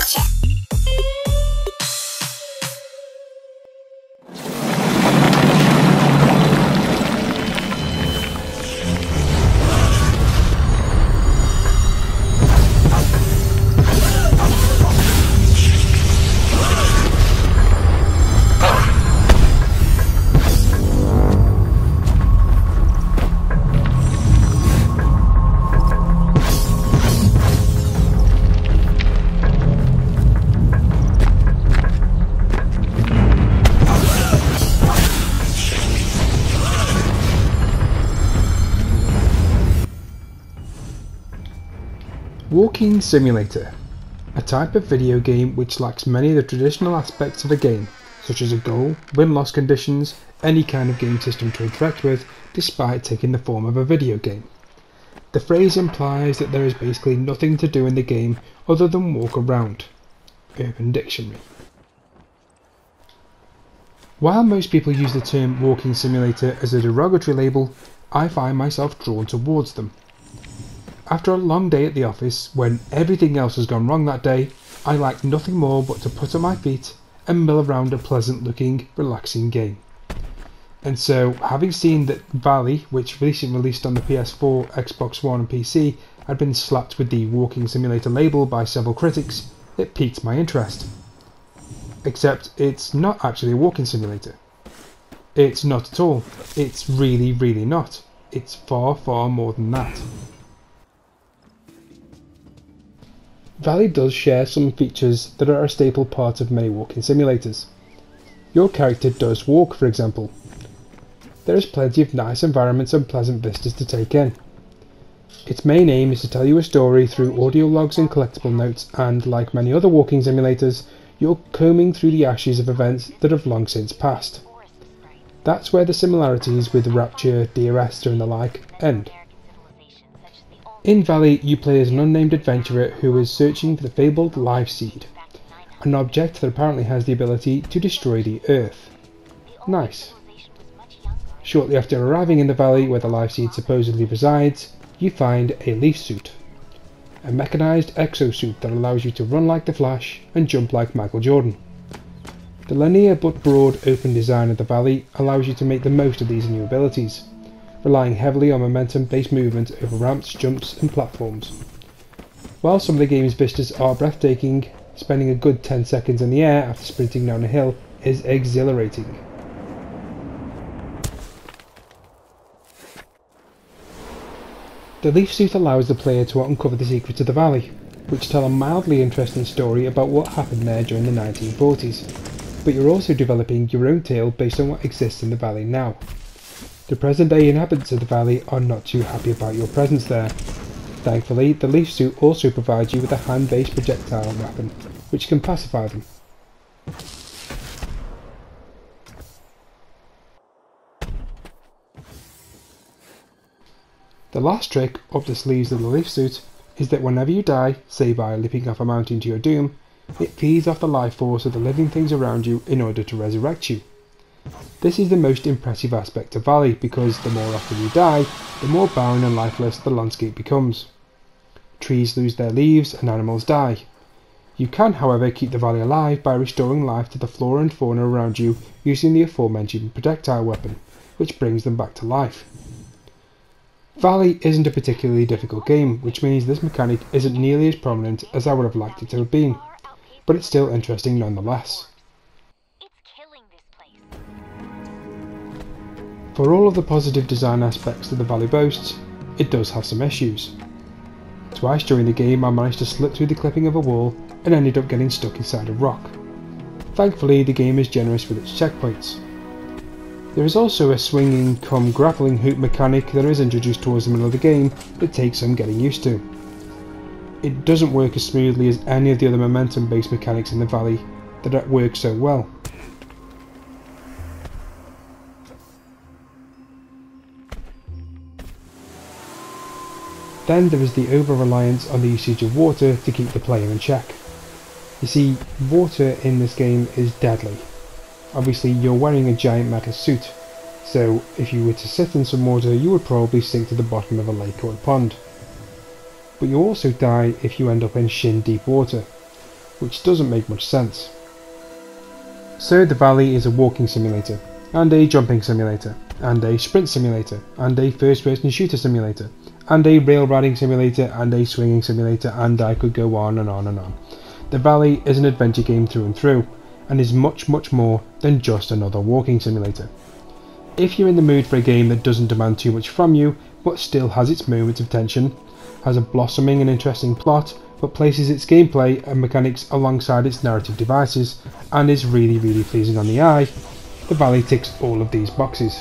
Chapter. Walking Simulator, a type of video game which lacks many of the traditional aspects of a game, such as a goal, win-loss conditions, any kind of game system to interact with, despite taking the form of a video game. The phrase implies that there is basically nothing to do in the game other than walk around. Urban Dictionary. While most people use the term Walking Simulator as a derogatory label, I find myself drawn towards them. After a long day at the office, when everything else has gone wrong that day, I like nothing more but to put up my feet and mill around a pleasant looking, relaxing game. And so, having seen that Valley, which recently released on the PS4, Xbox One and PC, had been slapped with the Walking Simulator label by several critics, it piqued my interest. Except it's not actually a walking simulator. It's not at all. It's really not. It's far more than that. Valley does share some features that are a staple part of many walking simulators. Your character does walk, for example. There is plenty of nice environments and pleasant vistas to take in. Its main aim is to tell you a story through audio logs and collectible notes, and like many other walking simulators, you're combing through the ashes of events that have long since passed. That's where the similarities with Rapture, Dear Esther and the like end. In Valley, you play as an unnamed adventurer who is searching for the fabled Life Seed, an object that apparently has the ability to destroy the Earth. Nice. Shortly after arriving in the valley where the Life Seed supposedly resides, you find a leaf suit, a mechanized exosuit that allows you to run like the Flash and jump like Michael Jordan. The linear but broad open design of the valley allows you to make the most of these new abilities, relying heavily on momentum-based movement over ramps, jumps and platforms. While some of the game's vistas are breathtaking, spending a good 10 seconds in the air after sprinting down a hill is exhilarating. The leaf suit allows the player to uncover the secrets of the valley, which tell a mildly interesting story about what happened there during the 1940s, but you're also developing your own tale based on what exists in the valley now. The present-day inhabitants of the valley are not too happy about your presence there. Thankfully, the leaf suit also provides you with a hand-based projectile weapon, which can pacify them. The last trick up the sleeves of the leaf suit is that whenever you die, say by leaping off a mountain to your doom, it feeds off the life force of the living things around you in order to resurrect you. This is the most impressive aspect of Valley because the more often you die, the more barren and lifeless the landscape becomes. Trees lose their leaves and animals die. You can, however, keep the valley alive by restoring life to the flora and fauna around you using the aforementioned projectile weapon, which brings them back to life. Valley isn't a particularly difficult game, which means this mechanic isn't nearly as prominent as I would have liked it to have been, but it's still interesting nonetheless. For all of the positive design aspects that the Valley boasts, it does have some issues. Twice during the game I managed to slip through the clipping of a wall and ended up getting stuck inside a rock. Thankfully the game is generous with its checkpoints. There is also a swinging cum grappling hoop mechanic that is introduced towards the middle of the game that takes some getting used to. It doesn't work as smoothly as any of the other momentum based mechanics in the Valley that work so well. Then there is the over-reliance on the usage of water to keep the player in check. You see, water in this game is deadly. Obviously you're wearing a giant metal suit, so if you were to sit in some water you would probably sink to the bottom of a lake or a pond. But you also die if you end up in shin-deep water, which doesn't make much sense. So the Valley is a walking simulator, and a jumping simulator, and a sprint simulator, and a first-person shooter simulator, and a rail riding simulator, and a swinging simulator, and I could go on and on and on. The Valley is an adventure game through and through, and is much more than just another walking simulator. If you're in the mood for a game that doesn't demand too much from you, but still has its moments of tension, has a blossoming and interesting plot, but places its gameplay and mechanics alongside its narrative devices, and is really pleasing on the eye, the Valley ticks all of these boxes.